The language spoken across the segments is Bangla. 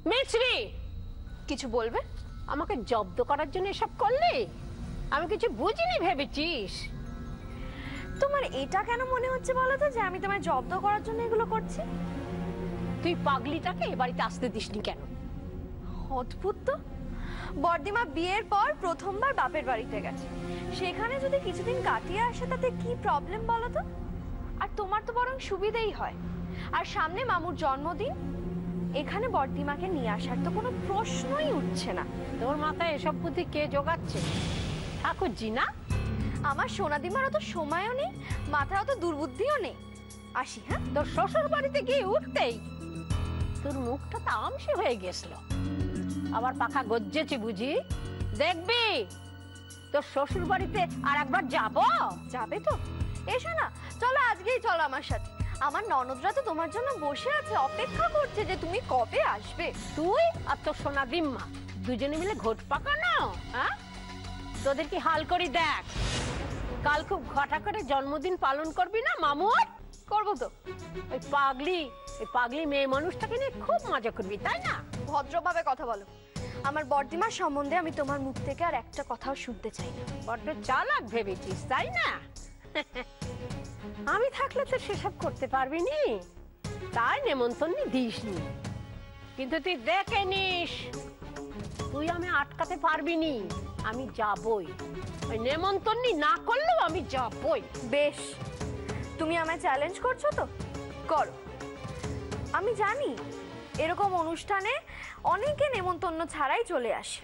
মিছরি, কিছু বলবে? আমাকে জব্দ করার জন্য এসব করলে? আমি কিছু বুঝিনি ভেবেছিস? তোমার এটা কেন মনে হচ্ছে বলো তো যে আমি তোমায় জব্দ করার জন্য এগুলো করছি? তুই পাগলিটাকে এ বাড়িতে আসতে দিসনি কেন? অদ্ভুত তো, বর্দিমা বিয়ের পর প্রথমবার বাপের বাড়িতে গেছে, সেখানে যদি কিছুদিন কাটিয়ে আসে তাতে কি প্রবলেম বলো তো? আর তোমার তো বরং সুবিধেই হয়। আর সামনে মামুর জন্মদিন, এখানে বর্দিমাকে নিয়ে আসার তো কোনো প্রশ্নই উঠছে না। তোর মাথায় এসব বুদ্ধি কে জোগাচ্ছে? ঠাকুরজি না? আমার সোনাদিমার অত সময়ও নেই, মাথায় অত দুর্বুদ্ধিও নেই। আসি হ্যাঁ? তোর শ্বশুর বাড়িতে গিয়ে উঠতেই তোর মুখটা তো আমসে হয়ে গেছিল। আবার পাখা গজ্জেছে বুঝি? দেখবি তোর শ্বশুর বাড়িতে আর একবার যাব। যাবে তো? এসো না, চলো আজকেই চলো আমার সাথে। আমার ননদরা তো তোমার জন্য বসে আছে, অপেক্ষা করছে যে তুমি কবে আসবে। তুই আর তোর সোনা দিম্মা দুজনে মিলে ঘট পাকানো? হ্যাঁ, তোদের কি হাল করি দেখ। কাল খুব ঘটা করে জন্মদিন পালন করবি না মামুর? করবো তো। ওই পাগলি মেয়ে মানুষটাকে নিয়ে খুব মজা করবি, তাই না? ভদ্রভাবে কথা বলো। আমার বর্দিমার সম্বন্ধে আমি তোমার মুখ থেকে আর একটা কথাও শুনতে চাই না। বড্ড চালাক ভেবেছিস, তাই না? আমি থাকলে তো সেসব করতে পারবি নি, তাই নেমন্তন্ন দিসনি। কিন্তু তুই দেখে নিস, তুই আমি আটকাতে পারবি নি। আমি যাবই, ওই নেমন্তন্ন না করলেও আমি যাবই। বেশ, তুমি আমায় চ্যালেঞ্জ করছো তো, করো। আমি জানি এরকম অনুষ্ঠানে অনেকে নেমন্তন্ন ছাড়াই চলে আসে।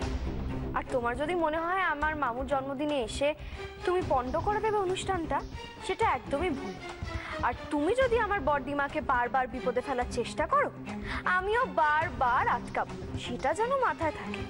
আর তোমার যদি মনে হয় আমার মামুর জন্মদিনে এসে তুমি পণ্ড করে দেবে অনুষ্ঠানটা, সেটা একদমই ভুল। আর তুমি যদি আমার বড়দিমাকে বারবার বিপদে ফেলার চেষ্টা করো, আমিও বারবার আটকাবো, সেটা যেন মাথায় থাকে।